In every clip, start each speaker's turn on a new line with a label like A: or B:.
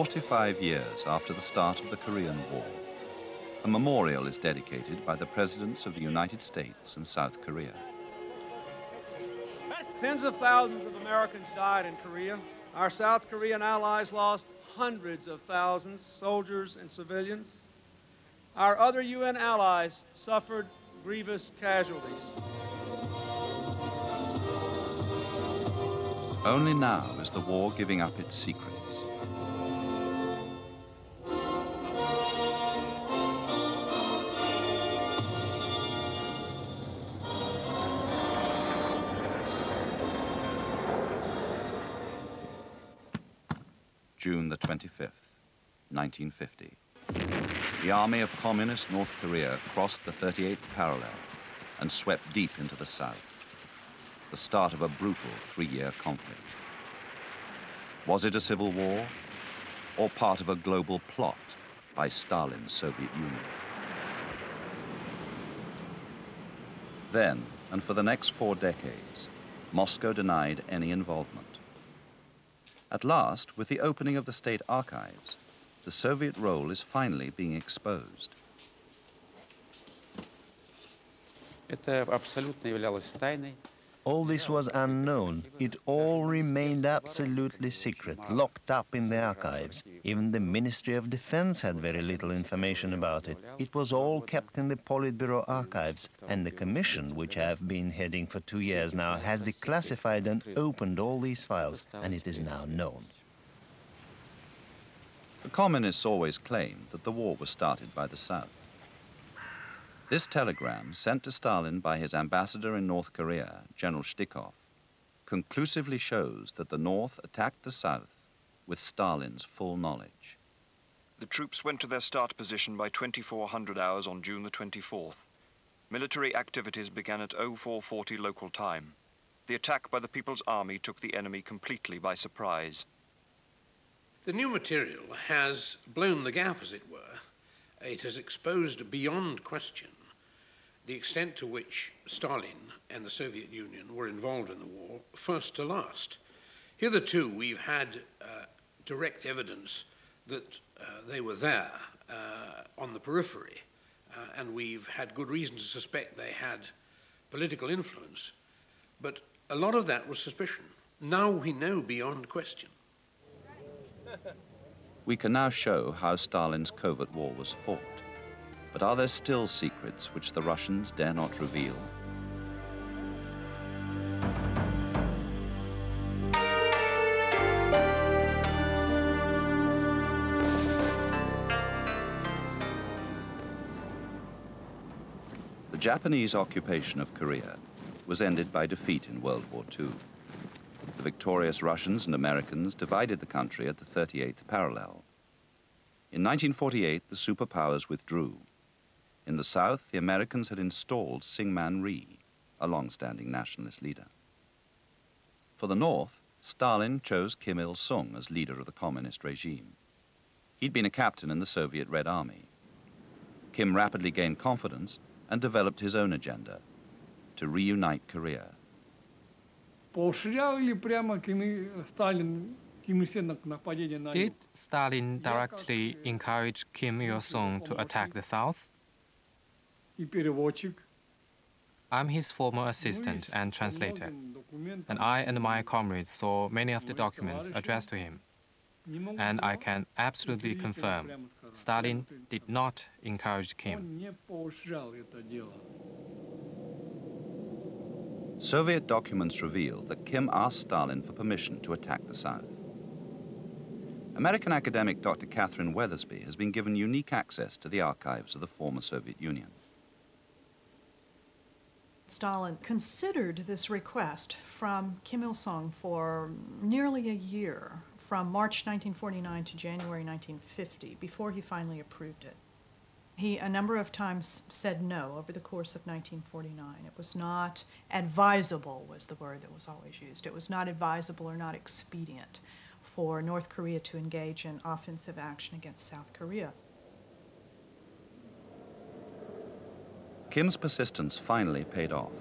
A: 45 years after the start of the Korean War, a memorial is dedicated by the presidents of the United States and South Korea.
B: Tens of thousands of Americans died in Korea. Our South Korean allies lost hundreds of thousands, soldiers and civilians. Our other UN allies suffered grievous casualties.
A: Only now is the war giving up its secrets. June the 25th, 1950. The army of communist North Korea crossed the 38th parallel and swept deep into the south, the start of a brutal 3-year conflict. Was it a civil war or part of a global plot by Stalin's Soviet Union? Then, and for the next 4 decades, Moscow denied any involvement. At last, with the opening of the state archives, the Soviet role is finally being exposed.
C: All this was unknown. It all remained absolutely secret, locked up in the archives. Even the Ministry of Defense had very little information about it. It was all kept in the Politburo archives, and the Commission, which I have been heading for 2 years now, has declassified and opened all these files, and it is now known.
A: The communists always claimed that the war was started by the South. This telegram, sent to Stalin by his ambassador in North Korea, General Shtikov, conclusively shows that the North attacked the South with Stalin's full knowledge.
D: The troops went to their start position by 2400 hours on June the 24th. Military activities began at 0440 local time. The attack by the People's Army took the enemy completely by surprise.
E: The new material has blown the gap, as it were. It has exposed beyond question the extent to which Stalin and the Soviet Union were involved in the war, first to last. Hitherto, we've had direct evidence that they were there on the periphery, and we've had good reason to suspect they had political influence. But a lot of that was suspicion. Now we know beyond question.
A: We can now show how Stalin's covert war was fought. But are there still secrets which the Russians dare not reveal? The Japanese occupation of Korea was ended by defeat in World War II. The victorious Russians and Americans divided the country at the 38th parallel. In 1948, the superpowers withdrew. In the South, the Americans had installed Syngman Rhee, a long-standing nationalist leader. For the North, Stalin chose Kim Il-sung as leader of the communist regime. He'd been a captain in the Soviet Red Army. Kim rapidly gained confidence and developed his own agenda, to reunite Korea.
F: Did Stalin directly encourage Kim Il-sung to attack the South? I'm his former assistant and translator, and I and my comrades saw many of the documents addressed to him. And I can absolutely confirm Stalin did not encourage Kim.
A: Soviet documents reveal that Kim asked Stalin for permission to attack the South. American academic Dr. Catherine Weathersby has been given unique access to the archives of the former Soviet Union.
G: Stalin considered this request from Kim Il-sung for nearly a year, from March 1949 to January 1950, before he finally approved it. He a number of times said no over the course of 1949. It was not advisable, was the word that was always used. It was not advisable or not expedient for North Korea to engage in offensive action against South Korea.
A: Kim's persistence finally paid off.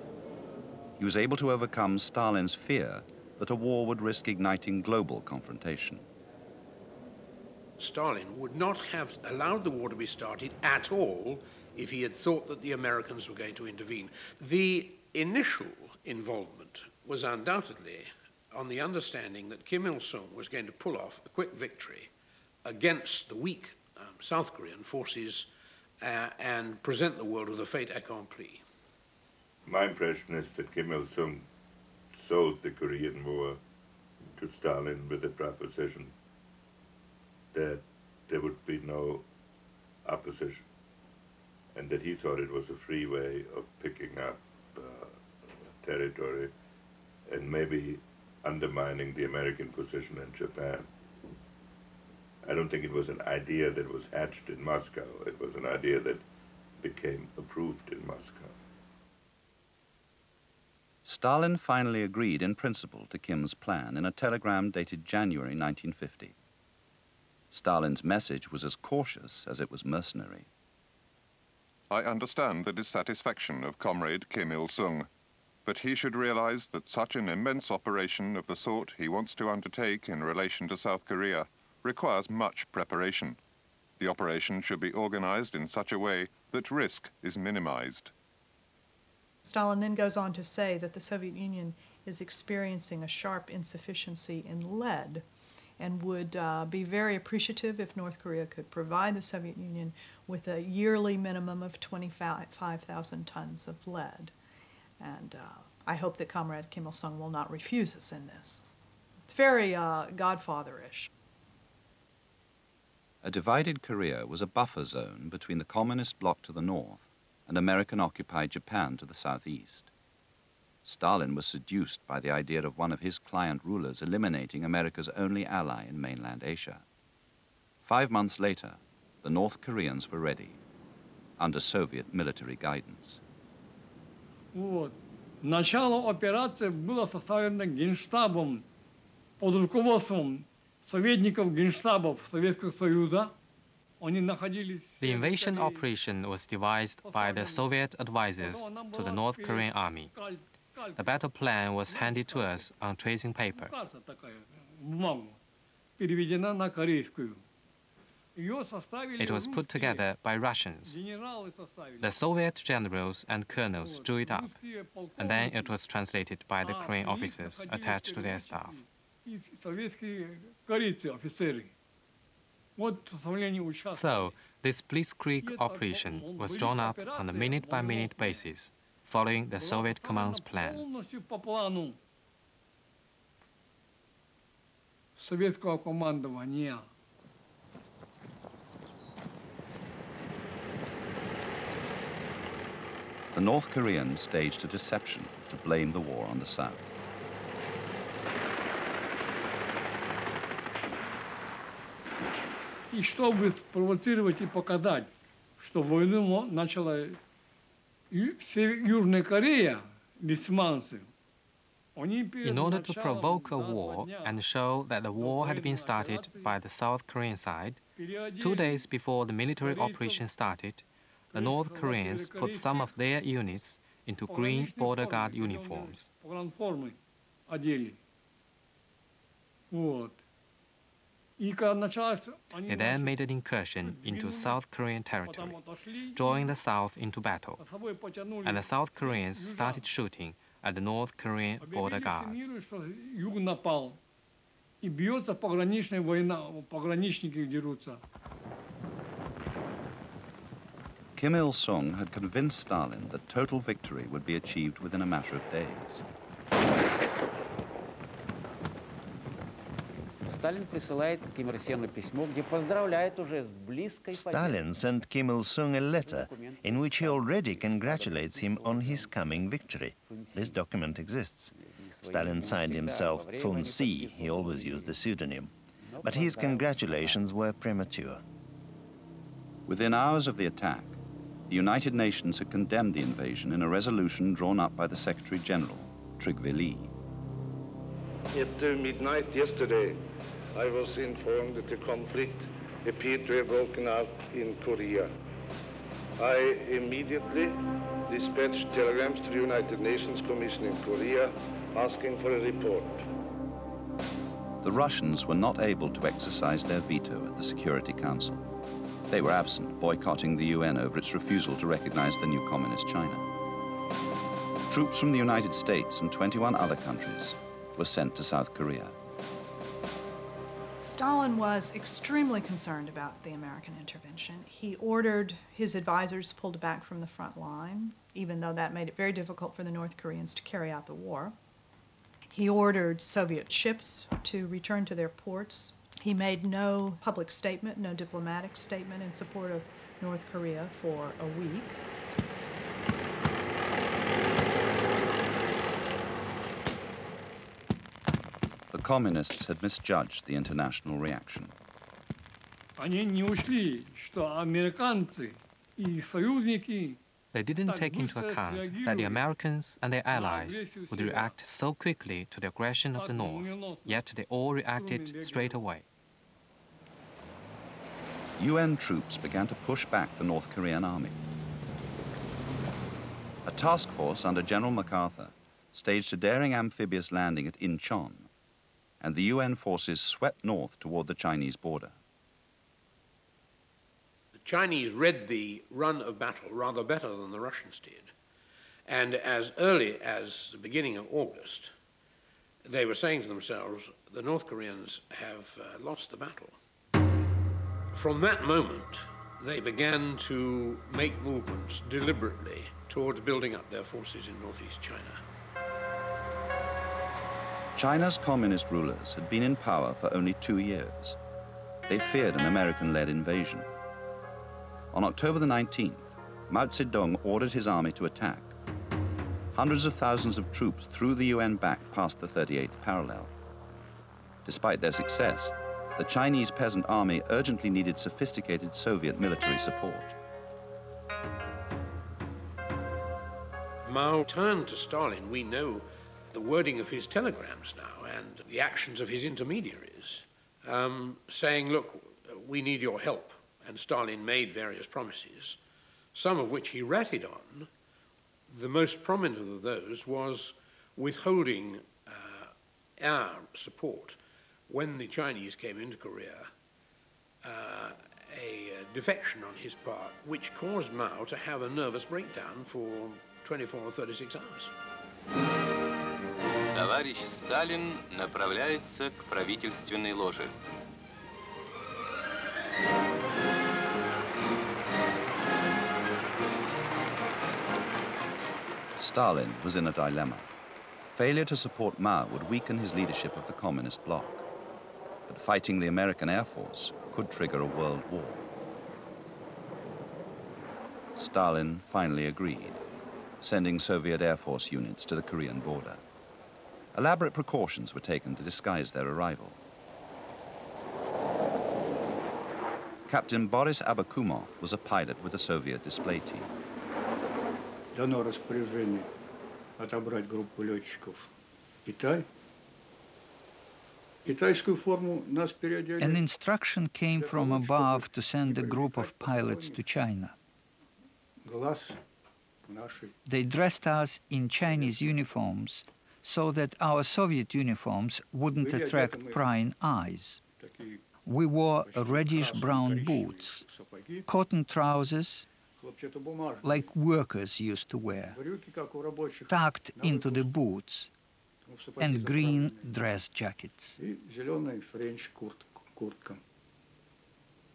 A: He was able to overcome Stalin's fear that a war would risk igniting global confrontation.
E: Stalin would not have allowed the war to be started at all if he had thought that the Americans were going to intervene. The initial involvement was undoubtedly on the understanding that Kim Il-sung was going to pull off a quick victory against the weak South Korean forces and present the world with a fait accompli.
H: My impression is that Kim Il-sung sold the Korean War to Stalin with the proposition that there would be no opposition, and that he thought it was a free way of picking up territory and maybe undermining the American position in Japan. I don't think it was an idea that was hatched in Moscow. It was an idea that became approved in Moscow.
A: Stalin finally agreed in principle to Kim's plan in a telegram dated January 1950. Stalin's message was as cautious as it was mercenary.
I: I understand the dissatisfaction of Comrade Kim Il-sung, but he should realize that such an immense operation of the sort he wants to undertake in relation to South Korea requires much preparation. The operation should be organized in such a way that risk is minimized.
G: Stalin then goes on to say that the Soviet Union is experiencing a sharp insufficiency in lead and would be very appreciative if North Korea could provide the Soviet Union with a yearly minimum of 25,000 tons of lead. And I hope that Comrade Kim Il-sung will not refuse us in this. It's very godfatherish.
A: A divided Korea was a buffer zone between the communist bloc to the north and American-occupied Japan to the southeast. Stalin was seduced by the idea of one of his client rulers eliminating America's only ally in mainland Asia. 5 months later, the North Koreans were ready, under Soviet military guidance.
J: Начало операции было составлено Генштабом под руководством советников Генштабов Советского Союза.
F: The invasion operation was devised by the Soviet advisors to the North Korean army. The battle plan was handed to us on tracing paper. It was put together by Russians. The Soviet generals and colonels drew it up, and then it was translated by the Korean officers attached to their staff. So, this blitzkrieg operation was drawn up on a minute-by-minute basis, following the Soviet command's plan.
A: The North Koreans staged a deception to blame the war on the South.
J: И чтобы спровоцировать и показать, что войну начала Южная Корея, литванцы.
F: In order to provoke a war and show that the war had been started by the South Korean side, 2 days before the military operation started, the North Koreans put some of their units into green border guard uniforms. They then made an incursion into South Korean territory, drawing the South into battle, and the South Koreans started shooting at the North Korean border guards.
A: Kim Il-sung had convinced Stalin that total victory would be achieved within a matter of days.
C: Stalin sent Kim Il-sung a letter in which he already congratulates him on his coming victory. This document exists. Stalin signed himself Fun Si, he always used a pseudonym. But his congratulations were premature.
A: Within hours of the attack, the United Nations had condemned the invasion in a resolution drawn up by the Secretary-General, Trygve Lie.
K: At midnight yesterday, I was informed that the conflict appeared to have broken out in Korea. I immediately dispatched telegrams to the United Nations Commission in Korea asking for a report.
A: The Russians were not able to exercise their veto at the Security Council. They were absent, boycotting the UN over its refusal to recognize the new communist China. Troops from the United States and 21 other countries were sent to South Korea.
G: Stalin was extremely concerned about the American intervention. He ordered his advisors pulled back from the front line, even though that made it very difficult for the North Koreans to carry out the war. He ordered Soviet ships to return to their ports. He made no public statement, no diplomatic statement in support of North Korea for a week.
A: The communists had misjudged the international reaction.
J: Они не учли, что американцы и союзники
F: They didn't take into account that the Americans and their allies would react so quickly to the aggression of the North, yet they all reacted straight away.
A: UN troops began to push back the North Korean army. A task force under General MacArthur staged a daring amphibious landing at Incheon, and the UN forces swept north toward the Chinese border.
E: The Chinese read the run of battle rather better than the Russians did. And as early as the beginning of August, they were saying to themselves, the North Koreans have lost the battle. From that moment, they began to make movements deliberately towards building up their forces in northeast China.
A: China's communist rulers had been in power for only 2 years. They feared an American-led invasion. On October the 19th, Mao Zedong ordered his army to attack. Hundreds of thousands of troops threw the UN back past the 38th parallel. Despite their success, the Chinese peasant army urgently needed sophisticated Soviet military support.
E: Mao turned to Stalin. We know the wording of his telegrams now and the actions of his intermediaries, saying, look, we need your help. And Stalin made various promises, some of which he ratted on. The most prominent of those was withholding our support when the Chinese came into Korea, a defection on his part, which caused Mao to have a nervous breakdown for 24 or 36 hours.
L: Товарищ Сталин направляется к правительственной ложе.
A: Stalin was in a dilemma. Failure to support Mao would weaken his leadership of the communist bloc. But fighting the American Air Force could trigger a world war. Stalin finally agreed, sending Soviet Air Force units to the Korean border. Elaborate precautions were taken to disguise their arrival. Captain Boris Abakumov was a pilot with the Soviet display team.
M: Дано распоряжение отобрать группу летчиков в Китай. Китайскую форму нас переодели.
N: An instruction came from above to send a group of pilots to China.
M: Глаз нашей.
N: They dressed us in Chinese uniforms so that our Soviet uniforms wouldn't attract prying eyes. We wore reddish-brown boots, cotton trousers, like workers used to wear, tucked into the boots, and green dress jackets.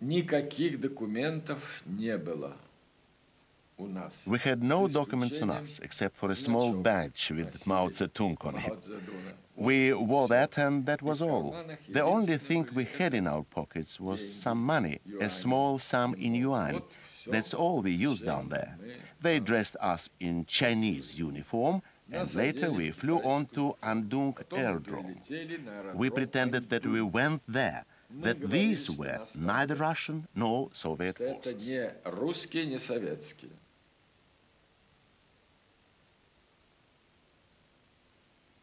O: Никаких документов не было.
C: We had no documents on us, except for a small badge with Mao Zedong on it. We wore that, and that was all. The only thing we had in our pockets was some money, a small sum in yuan. That's all we used down there. They dressed us in Chinese uniform, and later we flew on to Andong Aerodrome. We pretended that we went there, that these were neither Russian nor Soviet forces.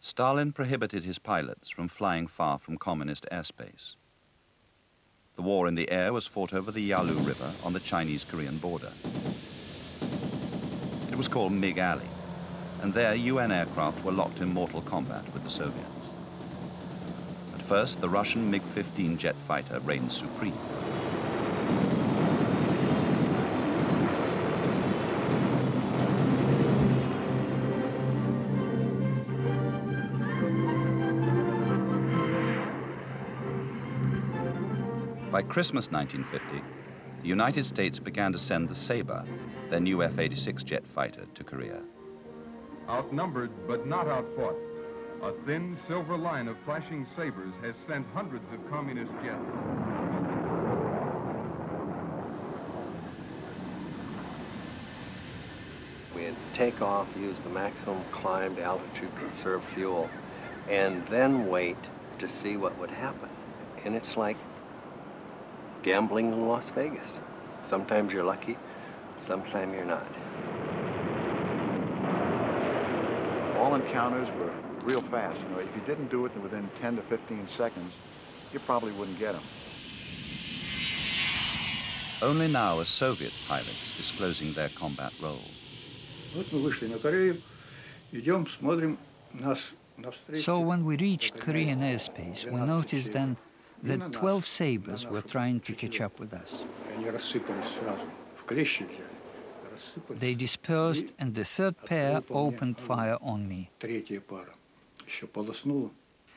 A: Stalin prohibited his pilots from flying far from communist airspace. The war in the air was fought over the Yalu River on the Chinese-Korean border. It was called Mig Alley, and there UN aircraft were locked in mortal combat with the Soviets. At first, the Russian MiG-15 jet fighter reigned supreme. By Christmas 1950, the United States began to send the Sabre, their new F-86 jet fighter, to Korea.
P: Outnumbered but not outfought, a thin silver line of flashing sabers has sent hundreds of communist jets.
Q: We'd take off, use the maximum climbed altitude, conserve fuel, and then wait to see what would happen. And it's like gambling in Las Vegas. Sometimes you're lucky, sometimes you're not.
R: All encounters were real fast. You know, if you didn't do it within 10 to 15 seconds, you probably wouldn't get them.
A: Only now are Soviet pilots disclosing their combat role.
N: So when we reached Korean airspace, we noticed then that 12 Sabres were trying to catch up with us. They dispersed, and the third pair opened fire on me.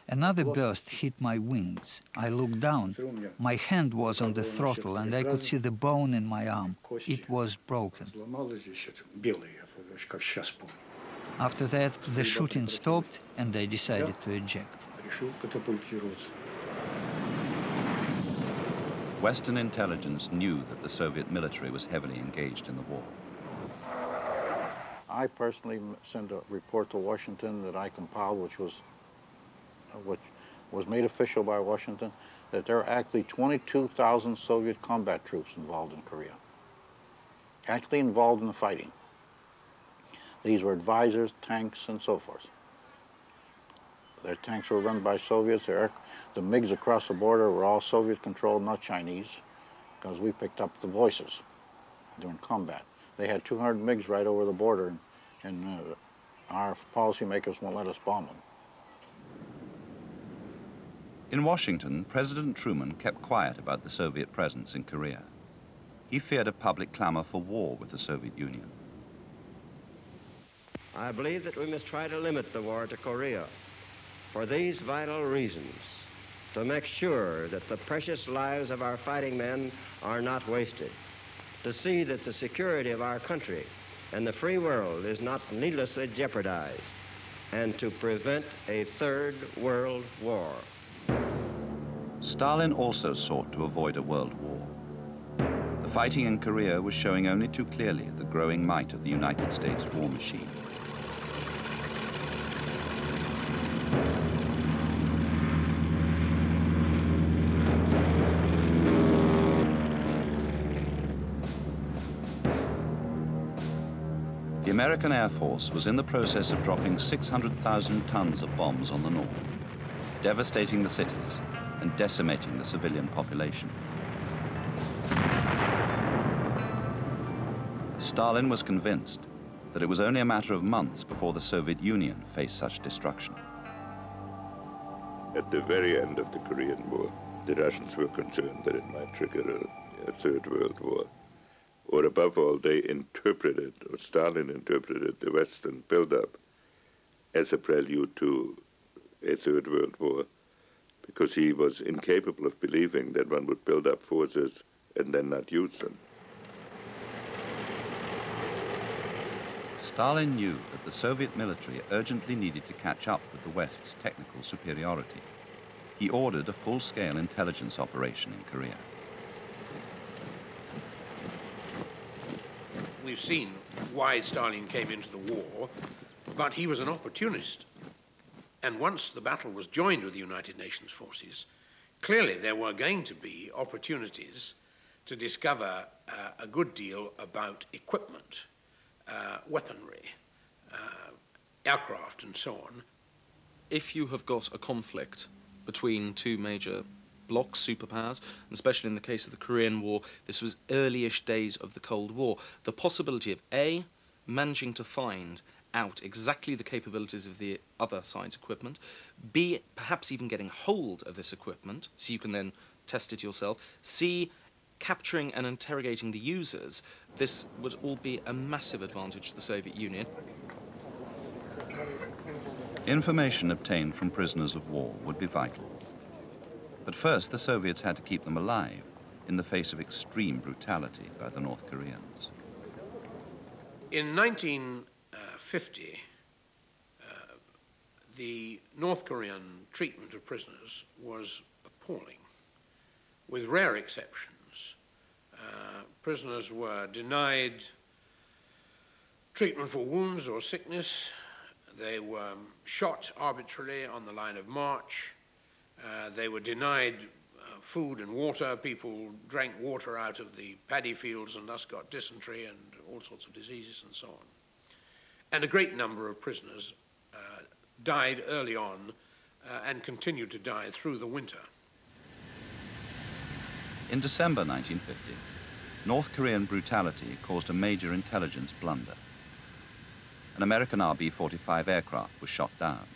N: Another burst hit my wings. I looked down. My hand was on the throttle, and I could see the bone in my arm. It was broken. After that, the shooting stopped, and they decided to eject.
A: Western intelligence knew that the Soviet military was heavily engaged in the war.
S: I personally sent a report to Washington that I compiled, which was made official by Washington, that there are actually 22,000 Soviet combat troops involved in Korea, actually involved in the fighting. These were advisors, tanks, and so forth. Their tanks were run by Soviets. The MiGs across the border were all Soviet-controlled, not Chinese, because we picked up the voices during combat. They had 200 MiGs right over the border, and our policymakers won't let us bomb them.
A: In Washington, President Truman kept quiet about the Soviet presence in Korea. He feared a public clamor for war with the Soviet Union.
T: I believe that we must try to limit the war to Korea for these vital reasons: to make sure that the precious lives of our fighting men are not wasted, to see that the security of our country and the free world is not needlessly jeopardized, and to prevent a third world war.
A: Stalin also sought to avoid a world war. The fighting in Korea was showing only too clearly the growing might of the United States war machine. The American Air Force was in the process of dropping 600,000 tons of bombs on the north, devastating the cities and decimating the civilian population. Stalin was convinced that it was only a matter of months before the Soviet Union faced such destruction.
H: At the very end of the Korean War, the Russians were concerned that it might trigger a third world war. Or above all, they interpreted, or Stalin interpreted, the Western build-up as a prelude to a third world war, because he was incapable of believing that one would build up forces and then not use them.
A: Stalin knew that the Soviet military urgently needed to catch up with the West's technical superiority. He ordered a full-scale intelligence operation in Korea.
E: We've seen why Stalin came into the war, but he was an opportunist. And once the battle was joined with the United Nations forces, clearly there were going to be opportunities to discover a good deal about equipment, weaponry, aircraft, and so on.
U: If you have got a conflict between two major blocs, superpowers, and especially in the case of the Korean War, this was early-ish days of the Cold War, the possibility of A, managing to find out exactly the capabilities of the other side's equipment, B, perhaps even getting hold of this equipment so you can then test it yourself, C, capturing and interrogating the users. This would all be a massive advantage to the Soviet Union.
A: Information obtained from prisoners of war would be vital. But first, the Soviets had to keep them alive in the face of extreme brutality by the North Koreans.
E: In 1950, the North Korean treatment of prisoners was appalling, with rare exceptions. Prisoners were denied treatment for wounds or sickness. They were shot arbitrarily on the line of march. They were denied food and water. People drank water out of the paddy fields and thus got dysentery and all sorts of diseases and so on. And a great number of prisoners died early on and continued to die through the winter.
A: In December 1950, North Korean brutality caused a major intelligence blunder. An American RB-45 aircraft was shot down.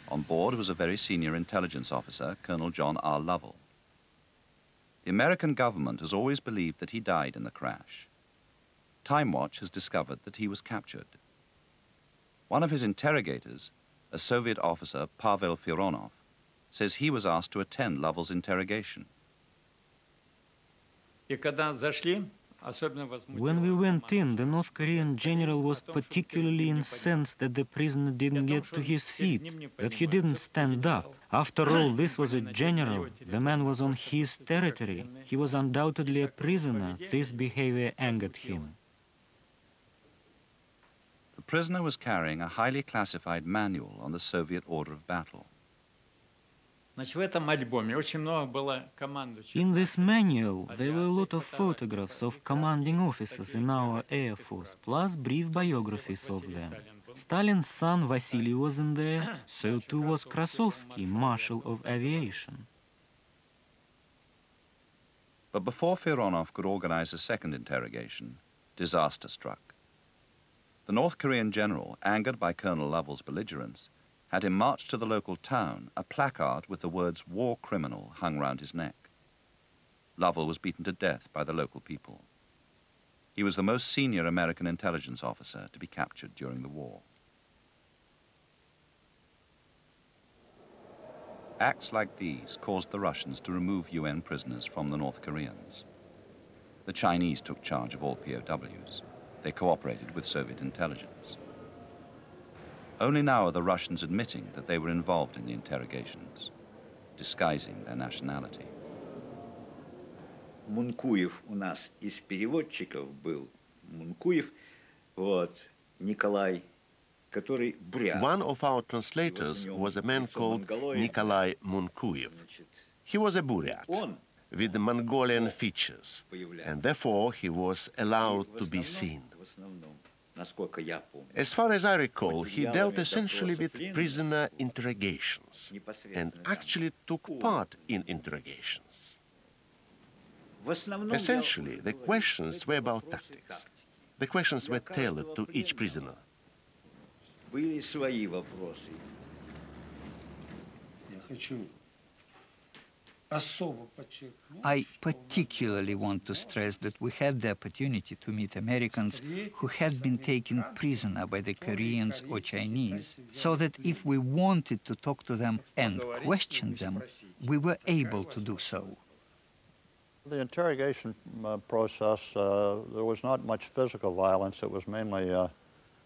A: On board was a very senior intelligence officer, Colonel John R. Lovell. The American government has always believed that he died in the crash. Time Watch has discovered that he was captured. One of his interrogators, a Soviet officer, Pavel Fironov, says he was asked to attend Lovell's interrogation.
B: When we went in, the North Korean general was particularly incensed that the prisoner didn't get to his feet, that he didn't stand up. After all, this was a general. The man was on his territory. He was undoubtedly a prisoner. This behavior angered him.
A: The prisoner was carrying a highly classified manual on the Soviet order of battle.
B: In this manual, there were a lot of photographs of commanding officers in our Air Force, plus brief biographies of them. Stalin's son Vasily was in there, so too was Krasovsky, Marshal of Aviation.
A: But before Fironov could organize a second interrogation, disaster struck. The North Korean general, angered by Colonel Lovell's belligerence, had him march to the local town, a placard with the words "war criminal" hung round his neck. Lovell was beaten to death by the local people. He was the most senior American intelligence officer to be captured during the war. Acts like these caused the Russians to remove UN prisoners from the North Koreans. The Chinese took charge of all POWs. They cooperated with Soviet intelligence. Only now are the Russians admitting that they were involved in the interrogations, disguising their nationality.
V: Мункуев у нас из переводчиков был. Мункуев, Николай, который бурят.
W: One of our translators was a man called Nikolai Munkuyev. He was a Buryat with Mongolian features, and therefore he was allowed to be seen. As far as I recall, he dealt essentially with prisoner interrogations and actually took part in interrogations. Essentially, the questions were about tactics. The questions were tailored to each prisoner.
N: I particularly want to stress that we had the opportunity to meet Americans who had been taken prisoner by the Koreans or Chinese, so that if we wanted to talk to them and question them, we were able to do so.
S: The interrogation process, there was not much physical violence. It was mainly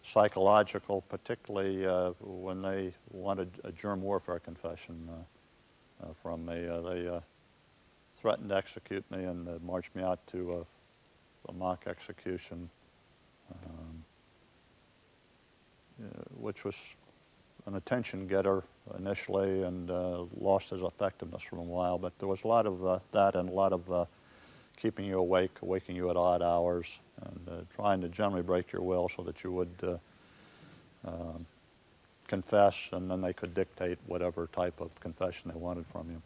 S: psychological, particularly when they wanted a germ warfare confession from me. They threatened to execute me and marched me out to a mock execution, which was an attention getter initially and lost its effectiveness for a while. But there was a lot of that and a lot of keeping you awake, waking you at odd hours, and trying to generally break your will so that you would confess, and then they could dictate whatever type of confession they wanted from you.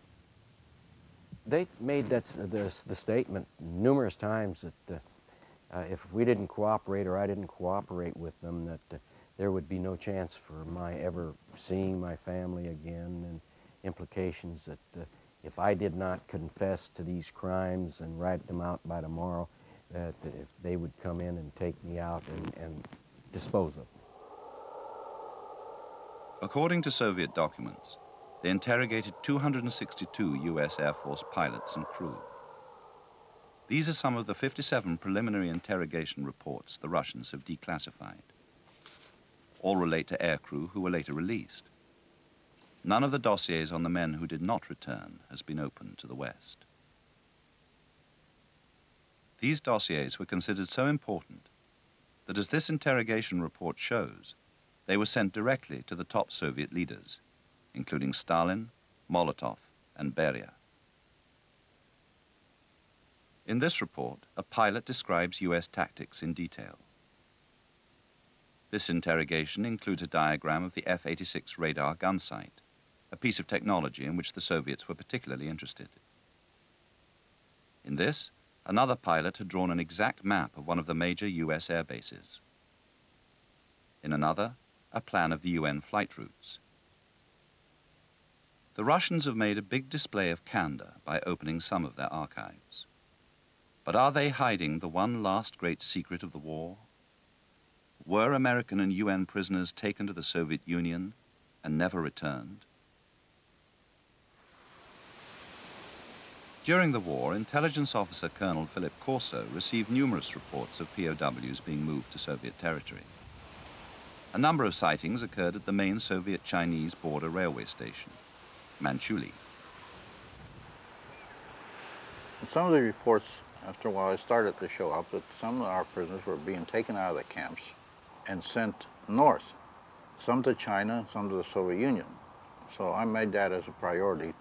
X: They made the statement numerous times that if we didn't cooperate or I didn't cooperate with them, that there would be no chance for my ever seeing my family again, and implications that if I did not confess to these crimes and write them out by tomorrow, that if they would come in and take me out and dispose of me.
A: According to Soviet documents, they interrogated 262 U.S. Air Force pilots and crew. These are some of the 57 preliminary interrogation reports the Russians have declassified. All relate to aircrew who were later released. None of the dossiers on the men who did not return has been opened to the West. These dossiers were considered so important that, as this interrogation report shows, they were sent directly to the top Soviet leaders, including Stalin, Molotov, and Beria. In this report, a pilot describes U.S. tactics in detail. This interrogation includes a diagram of the F-86 radar gun sight, a piece of technology in which the Soviets were particularly interested. In this, another pilot had drawn an exact map of one of the major U.S. air bases. In another, a plan of the UN flight routes. The Russians have made a big display of candor by opening some of their archives. But are they hiding the one last great secret of the war? Were American and UN prisoners taken to the Soviet Union and never returned? During the war, intelligence officer Colonel Philip Corso received numerous reports of POWs being moved to Soviet territory. A number of sightings occurred at the main Soviet-Chinese border railway station, Manchuli.
S: Some of the reports, after a while, started to show up that some of our prisoners were being taken out of the camps and sent north, some to China, some to the Soviet Union. So I made that as a priority.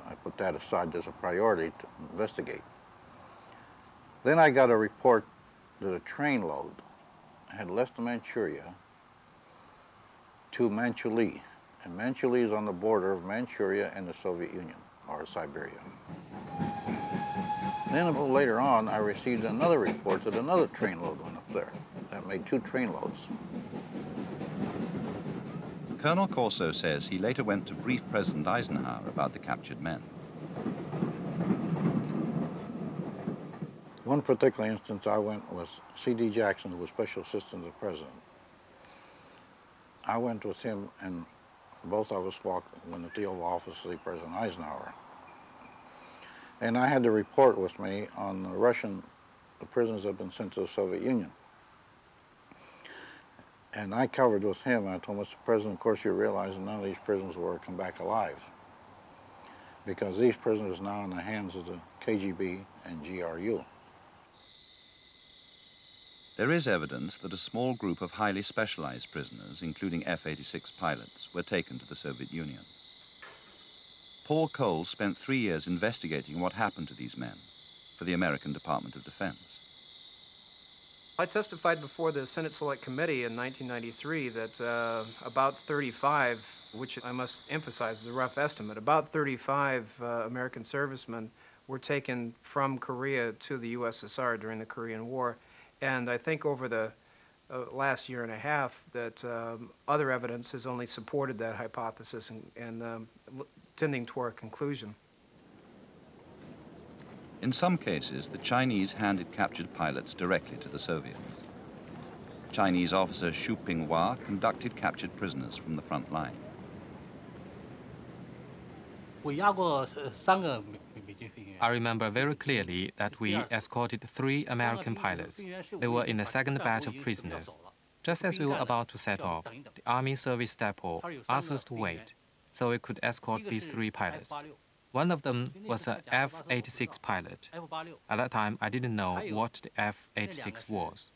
S: I put that aside as a priority to investigate. Then I got a report that a train load had left Manchuria to Manchuli. And Manchuli is on the border of Manchuria and the Soviet Union, or Siberia. Then a little later on, I received another report that another train load went up there. That made 2 train loads.
A: Colonel Corso says he later went to brief President Eisenhower about the captured men.
S: One particular instance I went was C.D. Jackson, who was Special Assistant to the President. I went with him, and both of us went at the Oval Office to see President Eisenhower. And I had the report with me on the prisoners that had been sent to the Soviet Union. And I covered with him, I told Mr. President, of course you realize that none of these prisoners will come back alive, because these prisoners are now in the hands of the KGB and GRU.
A: There is evidence that a small group of highly specialized prisoners, including F-86 pilots, were taken to the Soviet Union. Paul Cole spent 3 years investigating what happened to these men for the American Department of Defense.
D: I testified before the Senate Select Committee in 1993 that about 35, which I must emphasize is a rough estimate, about 35 American servicemen were taken from Korea to the USSR during the Korean War. And I think over the last year and a half that other evidence has only supported that hypothesis and tending toward a conclusion.
A: In some cases, the Chinese handed captured pilots directly to the Soviets. Chinese officer Xu Pinghua conducted captured prisoners from the front line.
F: I remember very clearly that we escorted 3 American pilots. They were in the second batch of prisoners. Just as we were about to set off, the Army Service Depot asked us to wait so we could escort these 3 pilots. One of them was an F-86 pilot. At that time, I didn't know what the F-86 was.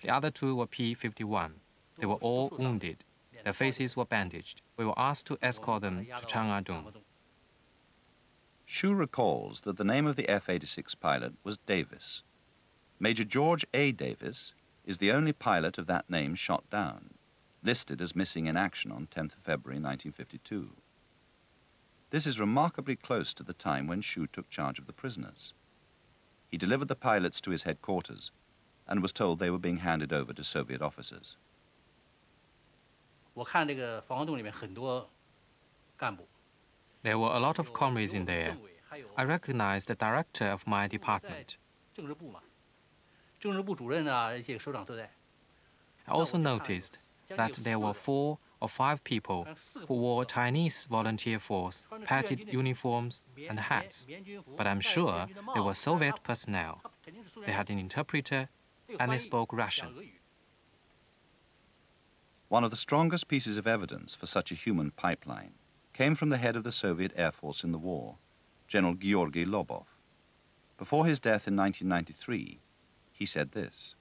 F: The other 2 were P-51. They were all wounded. Their faces were bandaged. We were asked to escort them to Chang'an-dong.
A: Xu recalls that the name of the F-86 pilot was Davis. Major George A. Davis is the only pilot of that name shot down, listed as missing in action on 10th of February 1952. This is remarkably close to the time when Xu took charge of the prisoners. He delivered the pilots to his headquarters and was told they were being handed over to Soviet officers.
F: There were a lot of comrades in there. I recognized the director of my department. I also noticed that there were 4 or 5 people who wore Chinese volunteer force, padded uniforms and hats. But I'm sure they were Soviet personnel. They had an interpreter and they spoke Russian.
A: One of the strongest pieces of evidence for such a human pipeline came from the head of the Soviet Air Force in the war, General Georgy Lobov. Before his death in 1993, he said this: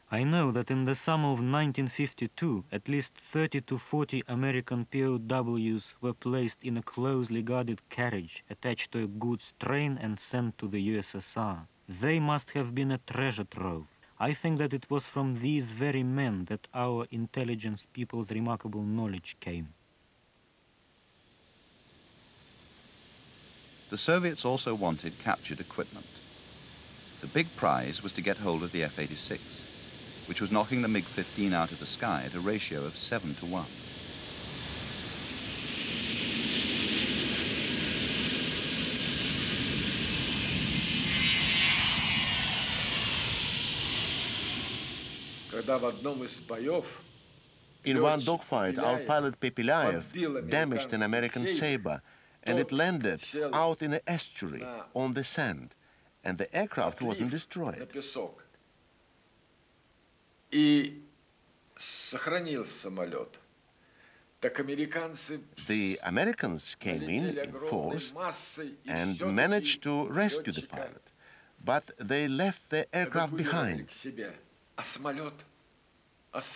B: I know that in the summer of 1952, at least 30 to 40 American POWs were placed in a closely guarded carriage attached to a goods train and sent to the USSR. They must have been a treasure trove. I think that it was from these very men that our intelligence people's remarkable knowledge came.
A: The Soviets also wanted captured equipment. The big prize was to get hold of the F-86, which was knocking the MiG-15 out of the sky at a ratio of 7 to 1.
W: In one dogfight, our pilot Pepelayev damaged an American Sabre, and it landed out in an estuary on the sand, and the aircraft wasn't destroyed. The Americans came in force and managed to rescue the pilot, but they left the aircraft behind.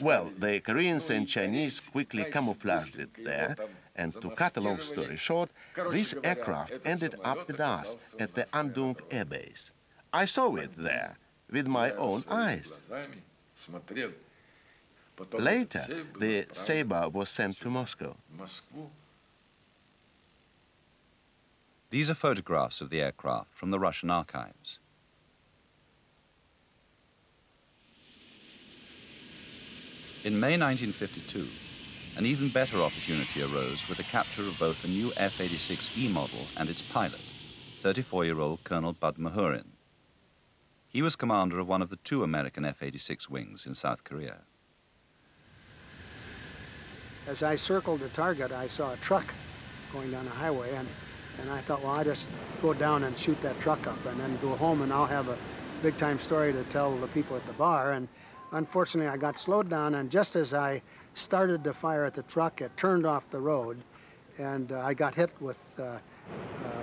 W: Well, the Koreans and Chinese quickly camouflaged it there, and to cut a long story short, this aircraft ended up with us at the Andong Air Base. I saw it there with my own eyes. Later, the Sabre was sent to Moscow.
A: These are photographs of the aircraft from the Russian archives. In May 1952, an even better opportunity arose with the capture of both the new F-86E model and its pilot, 34-year-old Colonel Bud Mahurin. He was commander of one of the 2 American F-86 wings in South Korea.
G: As I circled the target, I saw a truck going down the highway, and I thought, well, I'll just go down and shoot that truck up and then go home and I'll have a big-time story to tell the people at the bar. And unfortunately, I got slowed down, and just as I started to fire at the truck, it turned off the road, and I got hit with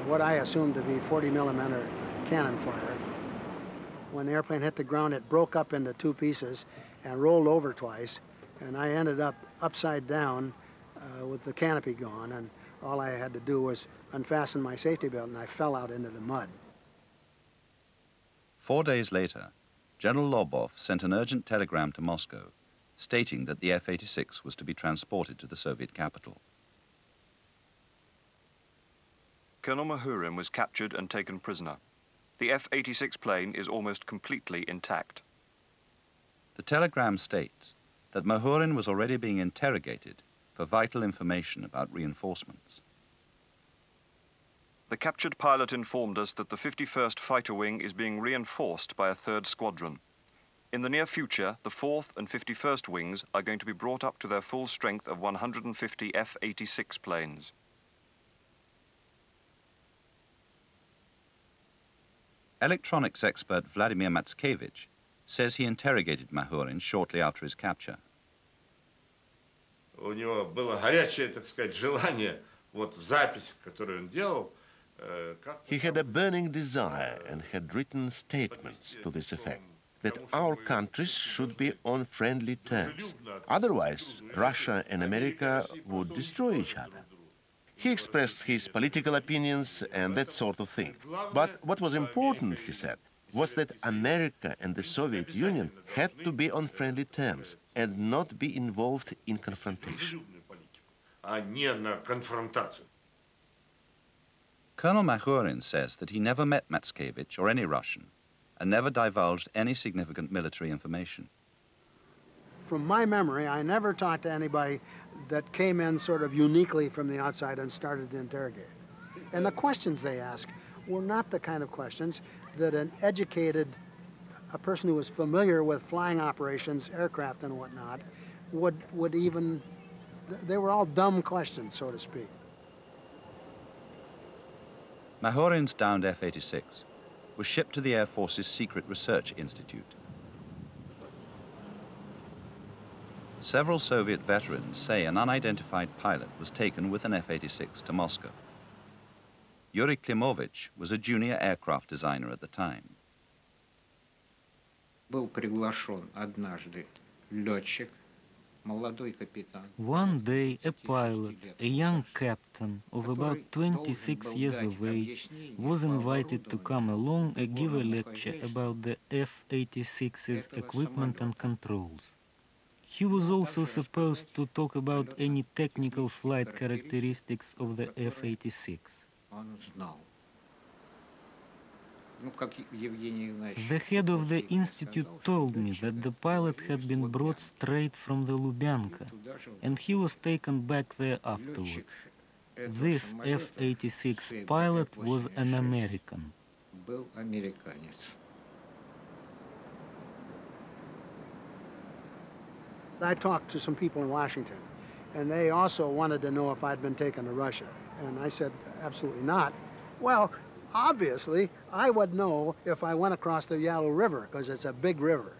G: what I assumed to be 40mm cannon fire. When the airplane hit the ground, it broke up into 2 pieces and rolled over twice, and I ended up upside down with the canopy gone, and all I had to do was unfasten my safety belt, and I fell out into the mud.
A: 4 days later, General Lobov sent an urgent telegram to Moscow stating that the F-86 was to be transported to the Soviet capital.
I: Colonel Mahurin was captured and taken prisoner. The F-86 plane is almost completely intact.
A: The telegram states that Mahurin was already being interrogated for vital information about reinforcements.
I: The captured pilot informed us that the 51st Fighter Wing is being reinforced by a 3rd squadron. In the near future, the 4th and 51st Wings are going to be brought up to their full strength of 150 F-86 planes.
A: Electronics expert Vladimir Matskevich says he interrogated Mahurin shortly after his capture.
J: У него было горячее, так сказать, желание вот в запись, которую он делал.
W: He had a burning desire and had written statements to this effect, that our countries should be on friendly terms. Otherwise, Russia and America would destroy each other. He expressed his political opinions and that sort of thing. But what was important, he said, was that America and the Soviet Union had to be on friendly terms and not be involved in confrontation.
A: Colonel Mahurin says that he never met Matskevich or any Russian and never divulged any significant military information.
G: from my memory, I never talked to anybody that came in sort of uniquely from the outside and started to interrogate. And the questions they asked were not the kind of questions that an educated, a person who was familiar with flying operations, aircraft and whatnot, would even, they were all dumb questions, so to speak.
A: Mahurin's downed F-86 was shipped to the Air Force's Secret Research Institute. Several Soviet veterans say an unidentified pilot was taken with an F-86 to Moscow. Yuri Klimovich was a junior aircraft designer at the time.
K: Был приглашен однажды летчик, молодой капитан.
B: One day, a pilot, a young captain of about 26 years of age, was invited to come along and give a lecture about the F-86's equipment and controls. He was also supposed to talk about any technical flight characteristics of the F-86. The head of the institute told me that the pilot had been brought straight from the Lubyanka, and he was taken back there afterwards. This F-86 pilot was an American.
G: I talked to some people in Washington, and they also wanted to know if I'd been taken to Russia. And I said, absolutely not. Well, obviously, I would know if I went across the Yalu River, because it's a big river.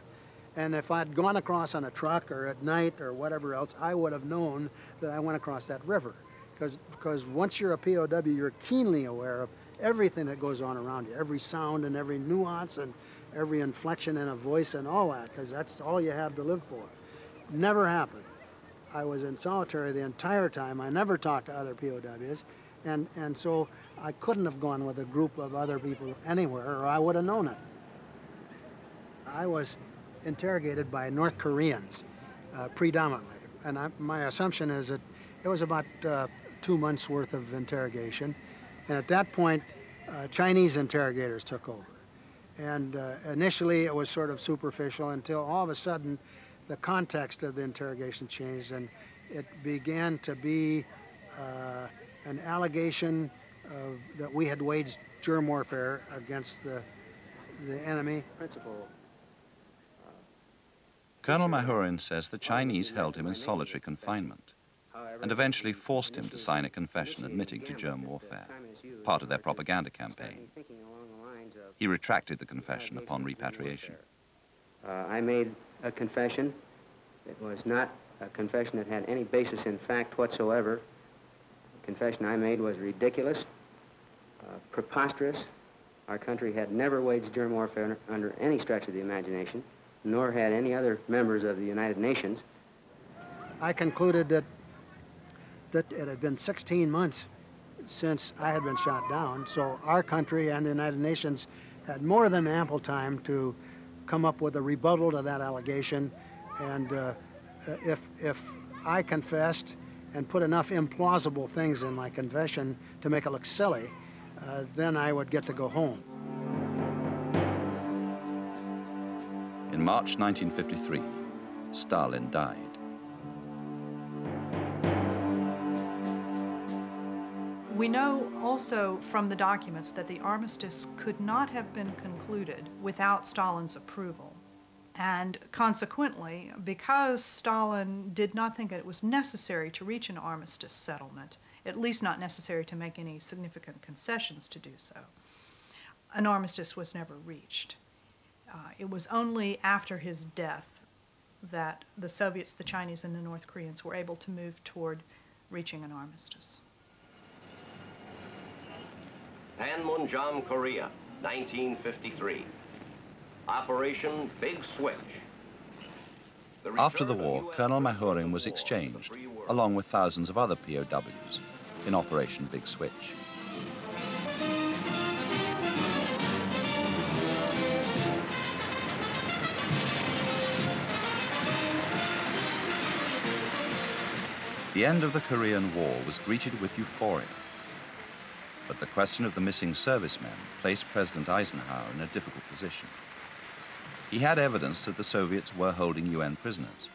G: And if I'd gone across on a truck or at night or whatever else, I would have known that I went across that river. Because once you're a POW, you're keenly aware of everything that goes on around you, every sound and every nuance and every inflection in a voice and all that, because that's all you have to live for. Never happened. I was in solitary the entire time. I never talked to other POWs, and so I couldn't have gone with a group of other people anywhere, or I would have known it. I was interrogated by North Koreans, predominantly, and my assumption is that it was about 2 months' worth of interrogation, and at that point, Chinese interrogators took over. And initially, it was sort of superficial until all of a sudden, the context of the interrogation changed, and it began to be an allegation that we had waged germ warfare against the enemy.
A: Colonel Mahurin says the Chinese held him in solitary confinement and eventually forced him to sign a confession admitting to germ warfare, part of their propaganda campaign. He retracted the confession upon repatriation.
L: I made a confession. It was not a confession that had any basis in fact whatsoever. The confession I made was ridiculous, preposterous. Our country had never waged germ warfare under any stretch of the imagination, nor had any other members of the United Nations.
G: I concluded that it had been 16 months since I had been shot down, so our country and the United Nations had more than ample time to come up with a rebuttal to that allegation, and if I confessed and put enough implausible things in my confession to make it look silly, then I would get to go home.
A: In March 1953, Stalin died.
M: We know also from the documents that the armistice could not have been concluded without Stalin's approval. And consequently, because Stalin did not think it was necessary to reach an armistice settlement, at least not necessary to make any significant concessions to do so, an armistice was never reached. It was only after his death that the Soviets, the Chinese, and the North Koreans were able to move toward reaching an armistice.
O: Panmunjom, Korea, 1953. Operation Big Switch.
A: After the war, Colonel Mahurin was exchanged, along with thousands of other POWs, in Operation Big Switch. The end of the Korean War was greeted with euphoria. But the question of the missing servicemen placed President Eisenhower in a difficult position. He had evidence that the Soviets were holding UN prisoners,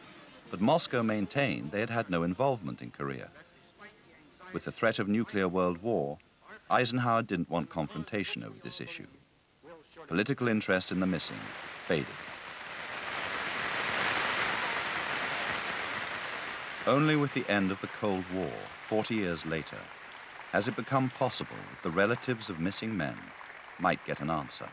A: But Moscow maintained they had had no involvement in Korea. With the threat of nuclear world war, Eisenhower didn't want confrontation over this issue. Political interest in the missing faded. Only with the end of the Cold War, 40 years later, has it become possible that the relatives of missing men might get an answer.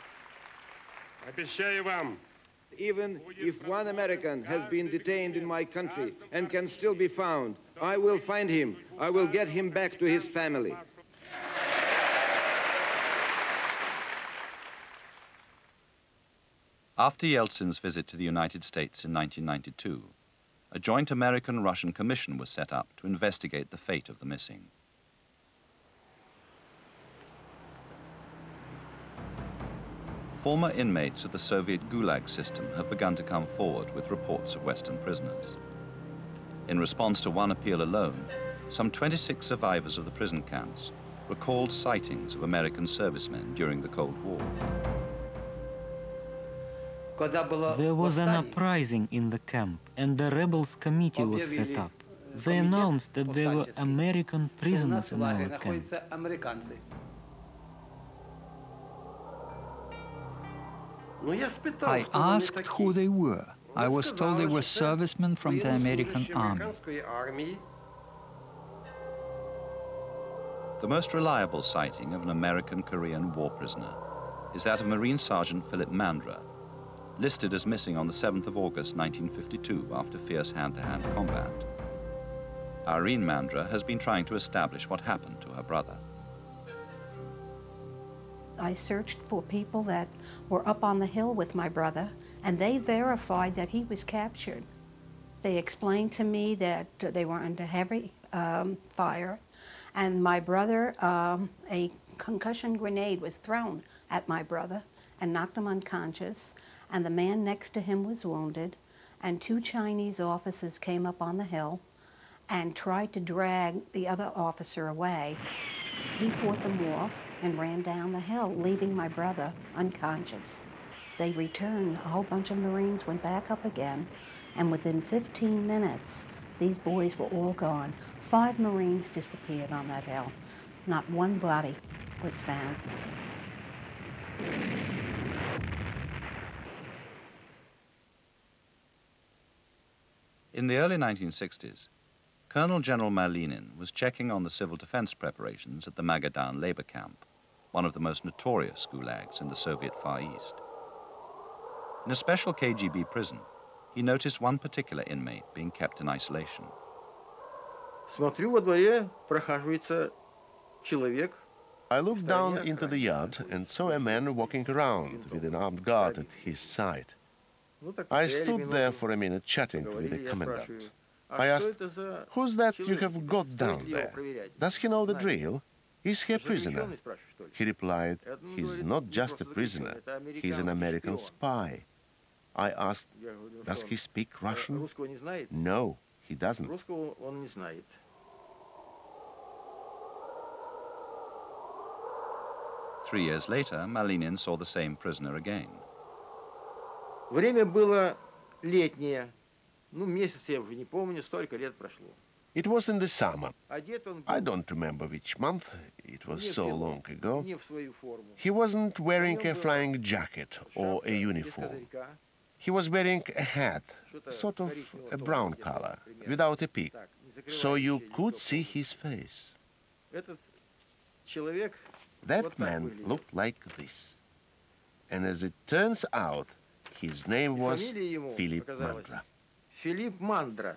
C: Even if one American has been detained in my country and can still be found, I will find him. I will get him back to his family.
A: After Yeltsin's visit to the United States in 1992, a joint American-Russian commission was set up to investigate the fate of the missing. Former inmates of the Soviet Gulag system have begun to come forward with reports of Western prisoners. In response to one appeal alone, some 26 survivors of the prison camps recalled sightings of American servicemen during the Cold War.
B: There was an uprising in the camp, and the rebels committee was set up. They announced that there were American prisoners in our camp.
N: I asked who they were. I was told they were servicemen from the American army.
A: The most reliable sighting of an American-Korean war prisoner is that of Marine Sergeant Philip Mandra, listed as missing on the 7th of August 1952 after fierce hand-to-hand combat. Irene Mandra has been trying to establish what happened to her brother.
P: I searched for people that were up on the hill with my brother, and they verified that he was captured. They explained to me that they were under heavy fire, and my brother, a concussion grenade was thrown at my brother and knocked him unconscious, and the man next to him was wounded, and 2 Chinese officers came up on the hill and tried to drag the other officer away. He fought them off and ran down the hill, leaving my brother unconscious. They returned, a whole bunch of Marines went back up again, and within 15 minutes, these boys were all gone. 5 Marines disappeared on that hill. Not one body was found.
A: In the early 1960s, Colonel General Malinin was checking on the civil defense preparations at the Magadan labor camp, one of the most notorious gulags in the Soviet Far East. In a special KGB prison, he noticed one particular inmate being kept in isolation.
W: I looked down into the yard and saw a man walking around with an armed guard at his side. I stood there for a minute chatting with the commandant. I asked, "Who's that you have got down there? Does he know the drill? Is he a prisoner?" He replied, "He's not just a prisoner, he's an American spy." I asked, "Does he speak Russian?" "No, he doesn't."
A: 3 years later, Malinin saw the same prisoner again.
C: Время было летнее. Ну, месяц я уже не помню, столько лет прошло.
W: It was in the summer. I don't remember which month, it was so long ago. He wasn't wearing a flying jacket or a uniform. He was wearing a hat, sort of a brown color, without a peak, so you could see his face. That man looked like this. And as it turns out, his name was Philip Mandra.
C: Philip Mandra.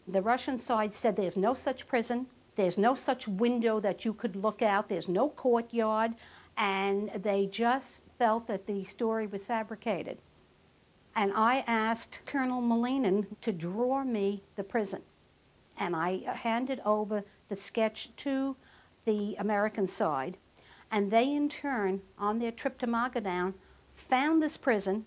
P: The Russian side said there's no such prison, there's no such window that you could look out, there's no courtyard, and they just felt that the story was fabricated. And I asked Colonel Malinin to draw me the prison. And I handed over the sketch to the American side, and they in turn, on their trip to Magadan, found this prison,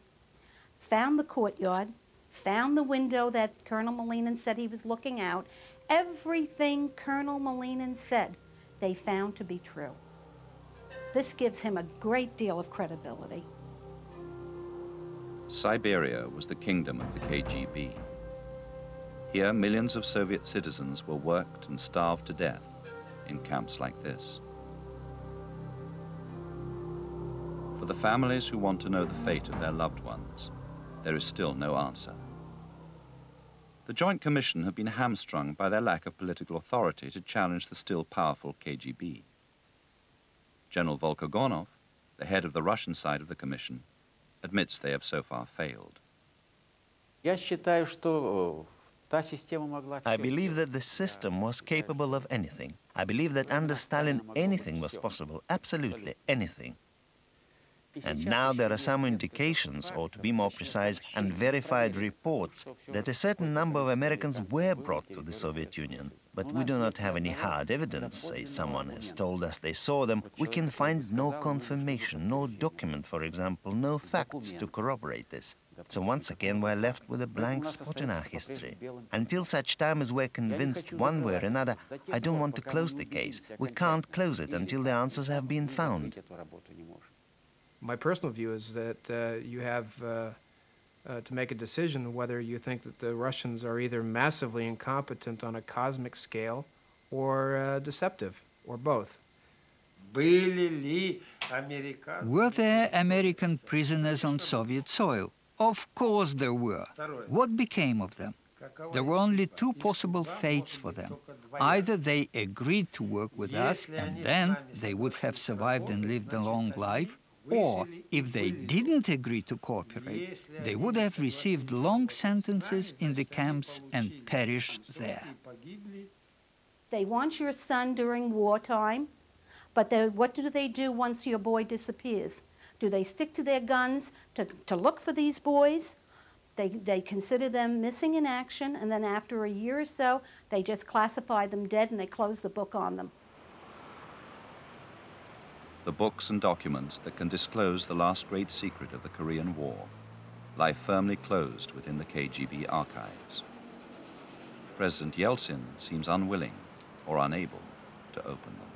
P: found the courtyard, found the window that Colonel Malinin said he was looking out. Everything Colonel Malinin said, they found to be true. This gives him a great deal of credibility.
A: Siberia was the kingdom of the KGB. Here, millions of Soviet citizens were worked and starved to death in camps like this. For the families who want to know the fate of their loved ones, there is still no answer. The Joint Commission have been hamstrung by their lack of political authority to challenge the still powerful KGB. General Volkogonov, the head of the Russian side of the Commission, admits they have so far failed.
H: I believe that the system was capable of anything. I believe that under Stalin anything was possible, absolutely anything. And now there are some indications, or to be more precise, unverified reports, that a certain number of Americans were brought to the Soviet Union. But we do not have any hard evidence. Say someone has told us they saw them. We can find no confirmation, no document, for example, no facts to corroborate this. So once again we're left with a blank spot in our history. Until such time as we're convinced one way or another, I don't want to close the case. We can't close it until the answers have been found.
D: My personal view is that you have to make a decision whether you think that the Russians are either massively incompetent on a cosmic scale or deceptive, or both.
N: Were there American prisoners on Soviet soil? Of course there were. What became of them? There were only two possible fates for them. Either they agreed to work with us, and then they would have survived and lived a long life, or if they didn't agree to cooperate, they would have received long sentences in the camps and perished there.
P: They want your son during wartime, but what do they do once your boy disappears? Do they stick to their guns to look for these boys? They consider them missing in action, and then after a year or so, they just classify them dead and they close the book on them.
A: The books and documents that can disclose the last great secret of the Korean War lie firmly closed within the KGB archives. President Yeltsin seems unwilling or unable to open them.